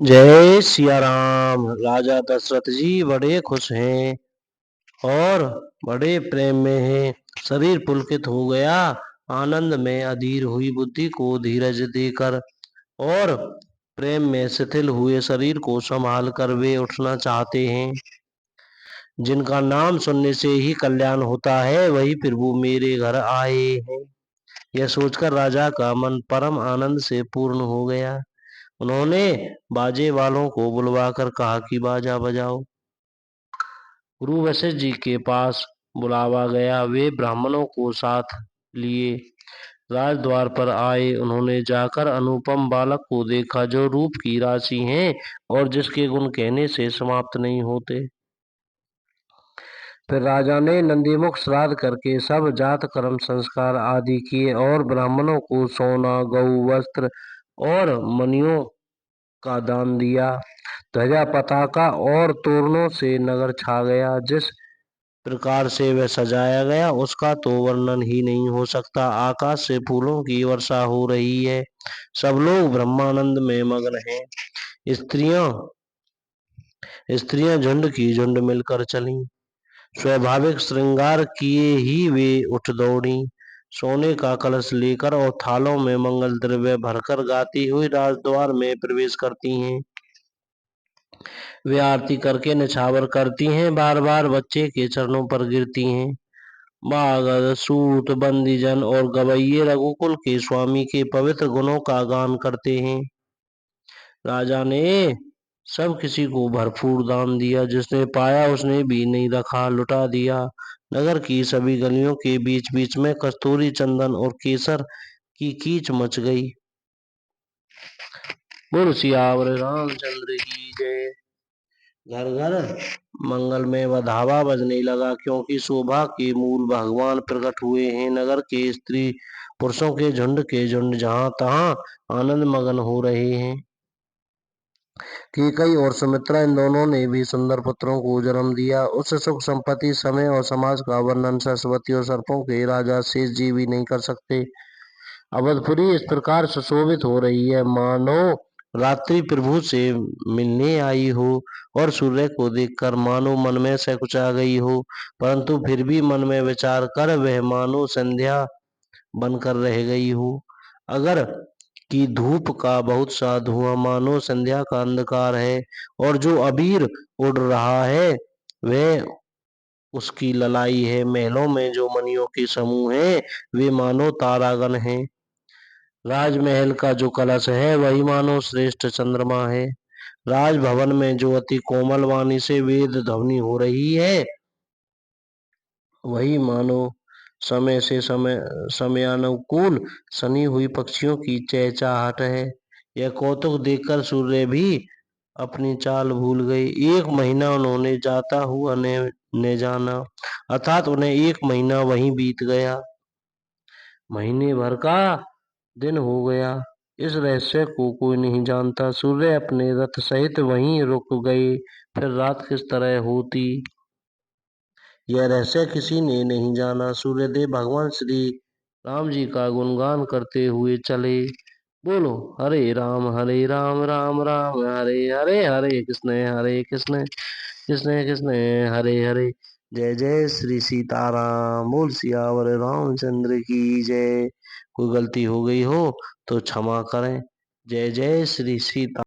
जय सिया राम। राजा दशरथ जी बड़े खुश हैं और बड़े प्रेम में हैं। शरीर पुलकित हो गया। आनंद में अधीर हुई बुद्धि को धीरज देकर और प्रेम में शिथिल हुए शरीर को संभाल कर वे उठना चाहते हैं। जिनका नाम सुनने से ही कल्याण होता है वही प्रभु मेरे घर आए हैं। यह सोचकर राजा का मन परम आनंद से पूर्ण हो गया। उन्होंने बाजे वालों को बुलवाकर कहा कि बाजा बजाओ। गुरु वशिष्ठ जी के पास बुलावा गया। वे ब्राह्मणों को साथ लिए राजद्वार पर आए। उन्होंने जाकर अनुपम बालक को देखा जो रूप की राशि है और जिसके गुण कहने से समाप्त नहीं होते। फिर राजा ने नंदीमुख श्राद्ध करके सब जात कर्म संस्कार आदि किए और ब्राह्मणों को सोना गौ वस्त्र और मणियों का दान दिया। ध्वजा पताका और तोरणों से नगर छा गया। जिस प्रकार से वह सजाया गया उसका तो वर्णन ही नहीं हो सकता। आकाश से फूलों की वर्षा हो रही है। सब लोग ब्रह्मानंद में मग्न हैं। स्त्रियां स्त्रियां झुंड की झुंड मिलकर चलीं। स्वाभाविक श्रृंगार किए ही वे उठ दौड़ी। सोने का कलश लेकर और थालों में मंगल द्रव्य भरकर गाती हुई राजद्वार में प्रवेश करती हैं। वे आरती करके निछावर करती हैं। बार बार बच्चे के चरणों पर गिरती हैं। बागद सूत बंदीजन और गवैये रघुकुल के स्वामी के पवित्र गुणों का गान करते हैं। राजा ने सब किसी को भरपूर दान दिया। जिसने पाया उसने भी नहीं रखा, लुटा दिया। नगर की सभी गलियों के बीच बीच में कस्तूरी चंदन और केसर की कीच मच गई। बोल सियावर रामचंद्र की जय। घर घर मंगल में वधावा बजने लगा क्योंकि शोभा के मूल भगवान प्रकट हुए हैं। नगर के स्त्री पुरुषों के झुंड जहां तहां आनंद मगन हो रहे हैं। कैकेयी और सुमित्रा इन दोनों ने भी सुंदर पुत्रों को जन्म दिया। उस सुख संपत्ति समय और समाज का वर्णन सरस्वती और सर्पों के राजा शेष जी भी नहीं कर सकते। अवधपुरी इस प्रकार सुशोभित हो रही है मानो रात्रि प्रभु से मिलने आई हो और सूर्य को देखकर मानो मन में सकुचा गई हो। परंतु फिर भी मन में विचार कर वह मानो संध्या बनकर रह गई हो। अगर कि धूप का बहुत सा धुआं मानो संध्या का अंधकार है और जो अबीर उड़ रहा है वह उसकी ललाई है। महलों में जो मणियों के समूह हैं वे मानो तारागण हैं। राजमहल का जो कलश है वही मानो श्रेष्ठ चंद्रमा है। राजभवन में जो अति कोमल वाणी से वेद ध्वनि हो रही है वही मानो समयानुकूल सनी हुई पक्षियों की चहचहाट है। यह कौतुक देखकर सूर्य भी अपनी चाल भूल गई। एक महीना उन्होंने जाता हुआ ने जाना, अर्थात उन्हें एक महीना वहीं बीत गया। महीने भर का दिन हो गया। इस रहस्य को कोई नहीं जानता। सूर्य अपने रथ सहित वहीं रुक गए। फिर रात किस तरह होती यह रहस्य किसी ने नहीं जाना। सूर्यदेव भगवान श्री राम जी का गुणगान करते हुए चले। बोलो हरे राम राम राम हरे हरे, हरे कृष्ण कृष्ण कृष्ण हरे हरे। जय जय श्री सीताराम। बोल सियावर रामचंद्र की जय। कोई गलती हो गई हो तो क्षमा करें। जय जय श्री सीता।